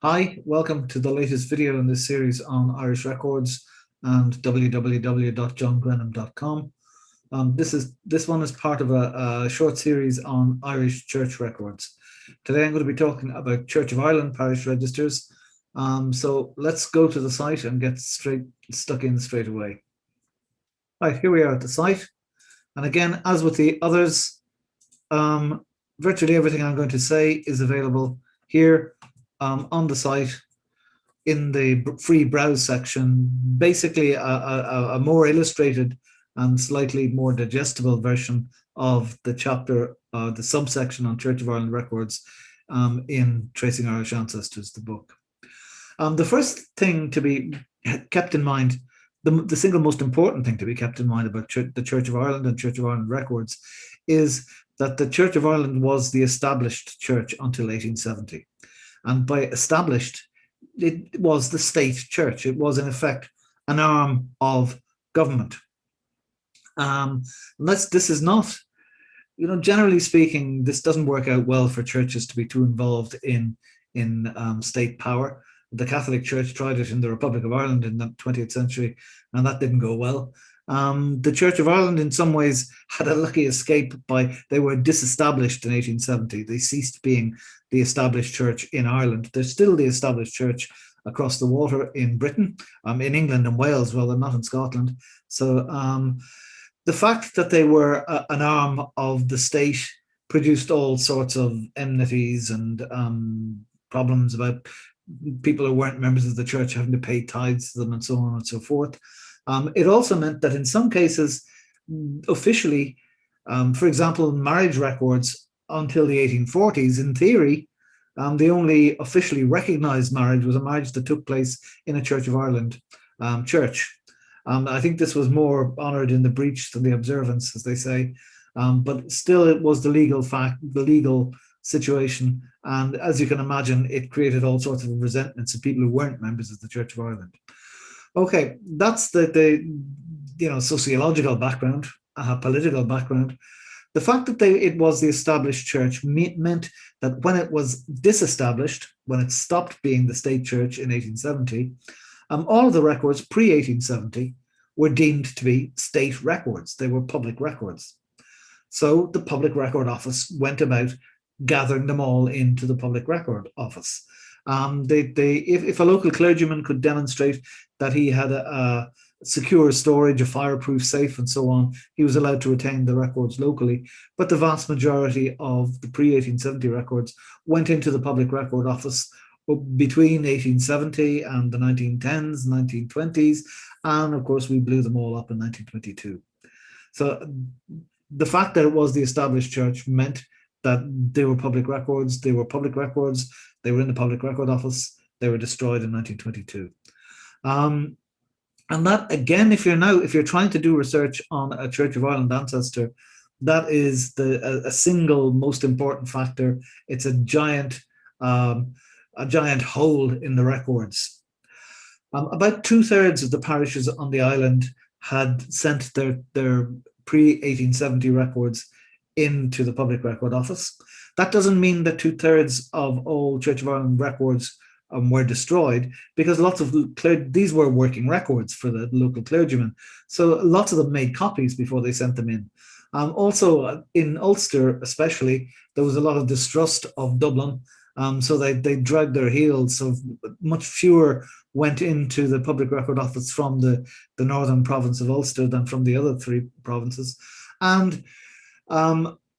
Hi, welcome to the latest video in this series on Irish records and www.johngrenham.com. This one is part of a short series on Irish church records. Today I'm going to be talking about Church of Ireland parish registers. So let's go to the site and get stuck in straight away. Right, here we are at the site. And again, as with the others, virtually everything I'm going to say is available here on the site in the free browse section. Basically a more illustrated and slightly more digestible version of the chapter, the subsection on Church of Ireland records in Tracing Irish Ancestors, the book. The first thing to be kept in mind, the single most important thing to be kept in mind about the Church of Ireland and Church of Ireland records is that the Church of Ireland was the established church until 1870. And by established, it was the state church. It was, in effect, an arm of government. This is not, generally speaking, this doesn't work out well for churches to be too involved in state power. The Catholic Church tried it in the Republic of Ireland in the 20th century, and that didn't go well. The Church of Ireland, in some ways, had a lucky escape by they were disestablished in 1870. They ceased being the established church in Ireland. They're still the established church across the water in Britain, in England and Wales, rather, not in Scotland. So the fact that they were an arm of the state produced all sorts of enmities and problems about people who weren't members of the church having to pay tithes to them and so on and so forth. It also meant that in some cases, officially, for example, marriage records until the 1840s, in theory, the only officially recognised marriage was a marriage that took place in a Church of Ireland church. I think this was more honoured in the breach than the observance, as they say, but still it was the legal fact, the legal situation. And as you can imagine, it created all sorts of resentments of people who weren't members of the Church of Ireland. Okay, that's the sociological background, political background. The fact that it was the established church meant that when it was disestablished, when it stopped being the state church in 1870, all of the records pre-1870 were deemed to be state records. They were public records. So the Public Record Office went about gathering them all into the Public Record Office. If a local clergyman could demonstrate that he had a secure storage, a fireproof safe, and so on, he was allowed to retain the records locally. But the vast majority of the pre-1870 records went into the Public Record Office between 1870 and the 1910s, 1920s, and of course we blew them all up in 1922. So the fact that it was the established church meant that they were public records, they were in the Public Record Office, they were destroyed in 1922. And that, again, if you're trying to do research on a Church of Ireland ancestor, that is a single most important factor. It's a giant hole in the records. About 2/3 of the parishes on the island had sent their pre-1870 records into the Public Record Office. That doesn't mean that 2/3 of all Church of Ireland records were destroyed, because lots of these were working records for the local clergymen. So lots of them made copies before they sent them in. Also in Ulster especially, there was a lot of distrust of Dublin. So they dragged their heels. So much fewer went into the Public Record Office from the northern province of Ulster than from the other three provinces. And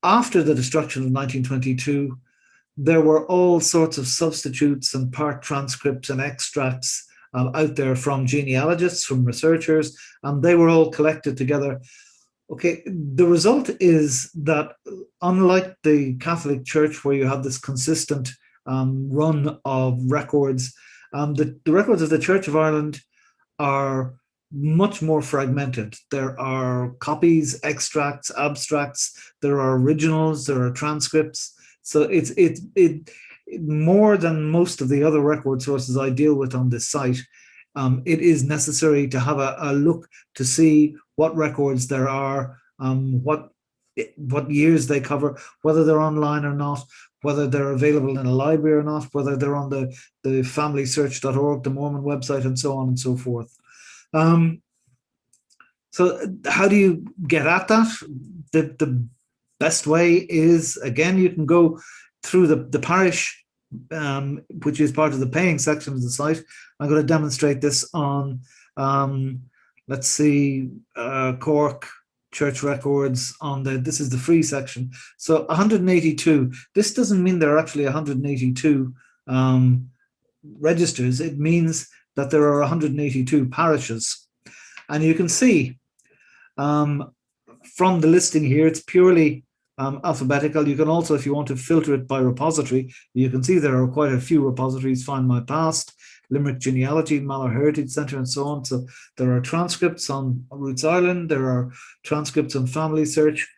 after the destruction of 1922, there were all sorts of substitutes and part transcripts and extracts out there from genealogists, from researchers, and they were all collected together. Okay, the result is that unlike the Catholic Church, where you have this consistent run of records, the records of the Church of Ireland are much more fragmented. There are copies, extracts, abstracts, there are originals, there are transcripts. So it's more than most of the other record sources I deal with on this site. It is necessary to have a look to see what records there are, what years they cover, whether they're online or not, whether they're available in a library or not, whether they're on the familysearch.org, the Mormon website, and so on and so forth. So how do you get at that? The best way is, again, you can go through the parish, which is part of the paying section of the site. I'm going to demonstrate this on, let's see, Cork church records on this is the free section. So 182. This doesn't mean there are actually 182 registers. It means that there are 182 parishes. And you can see from the listing here, it's purely alphabetical. You can also, if you want to filter it by repository, you can see there are quite a few repositories: Find My Past, Limerick Genealogy, Mallow Heritage Centre, and so on. So there are transcripts on Roots Ireland, there are transcripts on Family Search.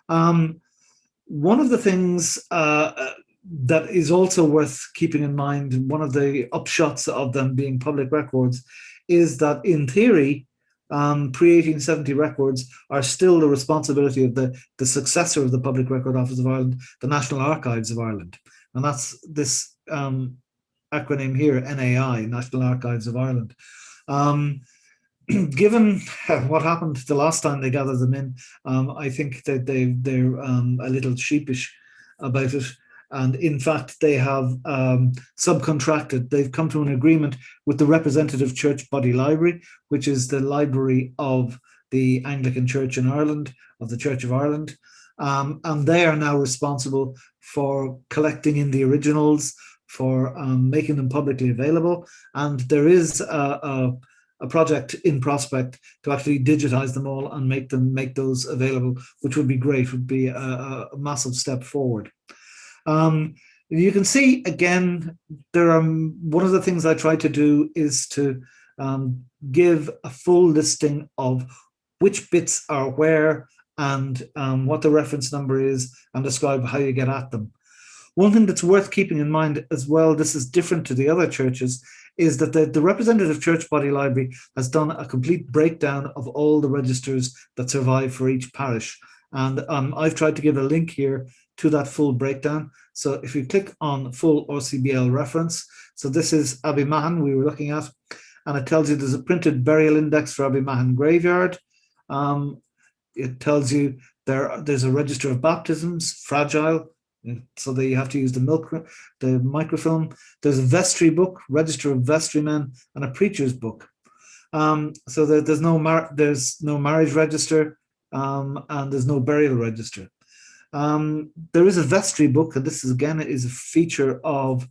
One of the things that is also worth keeping in mind, one of the upshots of them being public records, is that in theory, pre-1870 records are still the responsibility of the successor of the Public Record Office of Ireland, the National Archives of Ireland. And that's this acronym here, NAI, National Archives of Ireland. Given what happened the last time they gathered them in, I think that they're a little sheepish about it. And in fact, they have subcontracted. They've come to an agreement with the representative church body library, which is the library of the Anglican Church in Ireland, of the Church of Ireland. And they are now responsible for collecting in the originals, for making them publicly available. And there is a project in prospect to actually digitize them all and make those available, which would be great, would be a massive step forward. You can see, again, one of the things I try to do is to give a full listing of which bits are where and what the reference number is, and describe how you get at them. One thing that's worth keeping in mind as well, this is different to the other churches, is that the representative church body library has done a complete breakdown of all the registers that survive for each parish. And I've tried to give a link here to that full breakdown. So if you click on full RCBL reference, so this is Abbeymahan we were looking at, and it tells you there's a printed burial index for Abbeymahan graveyard. It tells you there's a register of baptisms, fragile, so that you have to use the microfilm. There's a vestry book, register of vestrymen, and a preacher's book. So there's no marriage register, and there's no burial register. There is a vestry book, and this is again is a feature of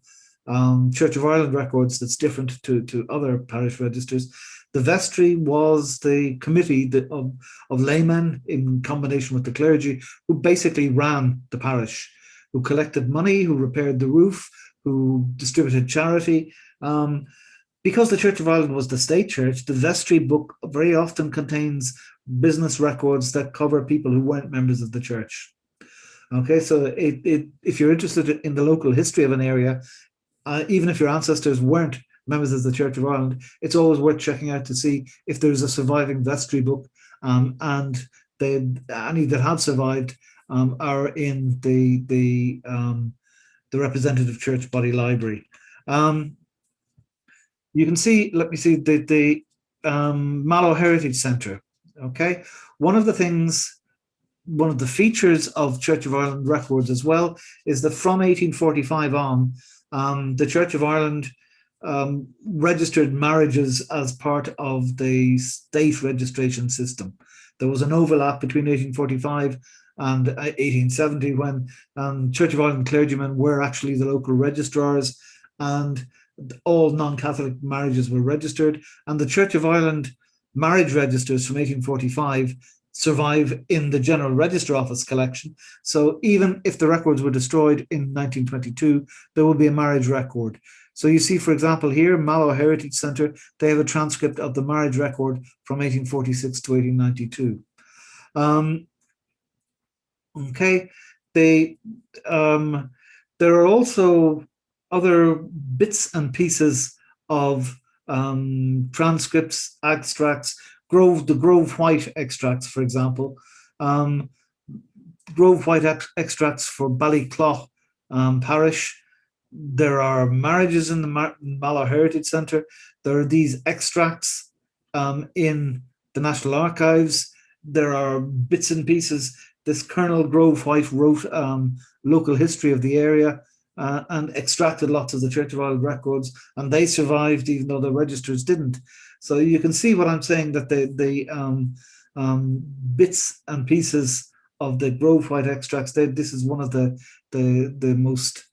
Church of Ireland records that's different to other parish registers. The vestry was the committee of laymen in combination with the clergy who basically ran the parish, who collected money, who repaired the roof, who distributed charity. Because the Church of Ireland was the state church, the vestry book very often contains business records that cover people who weren't members of the church. Okay, so if you're interested in the local history of an area, even if your ancestors weren't members of the Church of Ireland, it's always worth checking out to see if there's a surviving vestry book, and any that have survived are in the representative church body library. You can see, let me see, the Mallow Heritage Centre. Okay, one of the features of Church of Ireland records as well is that from 1845 on, the Church of Ireland registered marriages as part of the state registration system. There was an overlap between 1845 and 1870 when Church of Ireland clergymen were actually the local registrars, and all non-Catholic marriages were registered. And the Church of Ireland marriage registers from 1845 survive in the General Register Office collection. So even if the records were destroyed in 1922, there will be a marriage record. So you see, for example, here, Mallow Heritage Centre, they have a transcript of the marriage record from 1846 to 1892. Okay, there are also other bits and pieces of transcripts, extracts, the Grove White extracts, for example. Grove White extracts for Ballyclough parish. There are marriages in the Mallow Heritage Centre. There are these extracts in the National Archives. There are bits and pieces. This Colonel Grove White wrote local history of the area and extracted lots of the Church of Ireland records, and they survived even though the registers didn't. So you can see what I'm saying, that the bits and pieces of the Grove White extracts, this is one of the most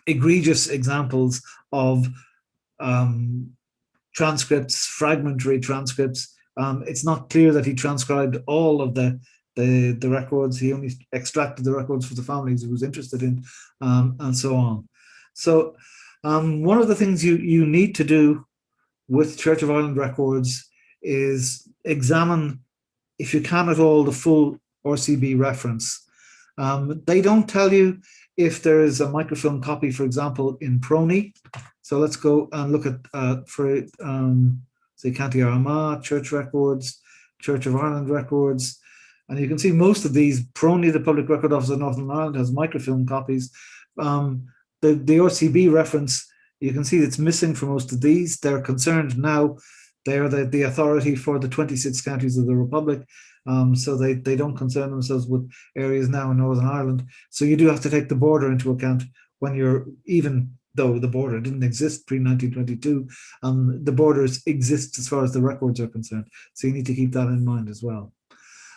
egregious examples of transcripts, fragmentary transcripts. It's not clear that he transcribed all of the records. He only extracted the records for the families he was interested in, and so on. So one of the things you need to do with Church of Ireland records is examine, if you can at all, the full RCB reference. They don't tell you if there is a microfilm copy, for example, in Prony. So let's go and look at say County Armagh, Church Records, Church of Ireland records. And you can see most of these, Prony, the Public Record Office of Northern Ireland, has microfilm copies. The RCB reference, you can see it's missing for most of these. They're concerned now. They are the authority for the 26 counties of the Republic. So they don't concern themselves with areas now in Northern Ireland. So you do have to take the border into account when you're, even though the border didn't exist pre-1922, the borders exist as far as the records are concerned. So you need to keep that in mind as well.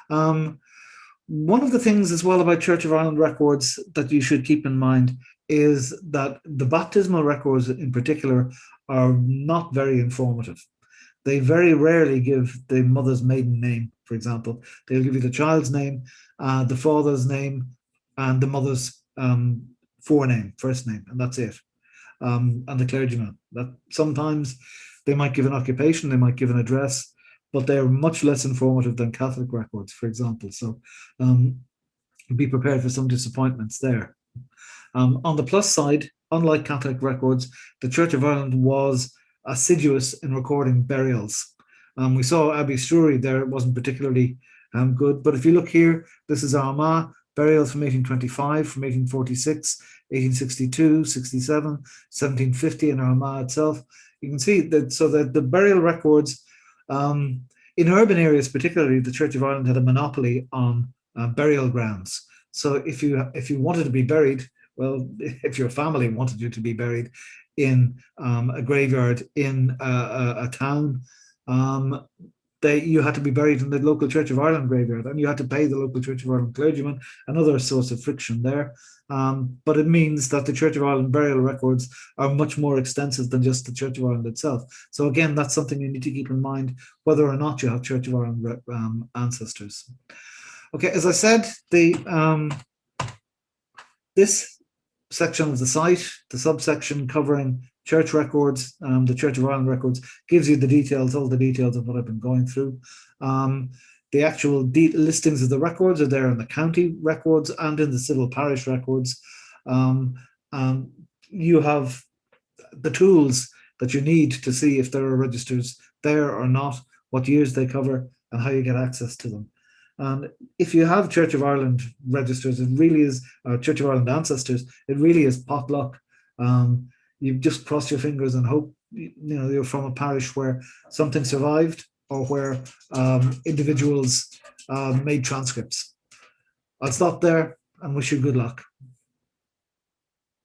One of the things as well about Church of Ireland records that you should keep in mind is that the baptismal records in particular are not very informative. They very rarely give the mother's maiden name, for example. They'll give you the child's name, the father's name, and the mother's forename, first name, and that's it. And the clergyman. That sometimes they might give an occupation, they might give an address, but they're much less informative than Catholic records, for example. So be prepared for some disappointments there. On the plus side, unlike Catholic records, the Church of Ireland was assiduous in recording burials. We saw Abbey Stewry there, it wasn't particularly good, but if you look here, this is Armagh, burials from 1825, from 1846, 1862, 67, 1750 in Armagh itself. You can see that, so that the burial records, in urban areas particularly, the Church of Ireland had a monopoly on burial grounds. So if you wanted to be buried, well, if your family wanted you to be buried in a graveyard in a town, you had to be buried in the local Church of Ireland graveyard, and you had to pay the local Church of Ireland clergyman, another source of friction there. But it means that the Church of Ireland burial records are much more extensive than just the Church of Ireland itself. So again, that's something you need to keep in mind, whether or not you have Church of Ireland ancestors. Okay, as I said, this section of the site, the subsection covering church records, the Church of Ireland records, gives you the details, all the details of what I've been going through. The actual listings of the records are there in the county records and in the civil parish records. You have the tools that you need to see if there are registers there or not, what years they cover, and how you get access to them. And if you have Church of Ireland registers, it really is, Church of Ireland ancestors, it really is potluck. You just cross your fingers and hope you're from a parish where something survived, or where individuals made transcripts. I'll stop there and wish you good luck.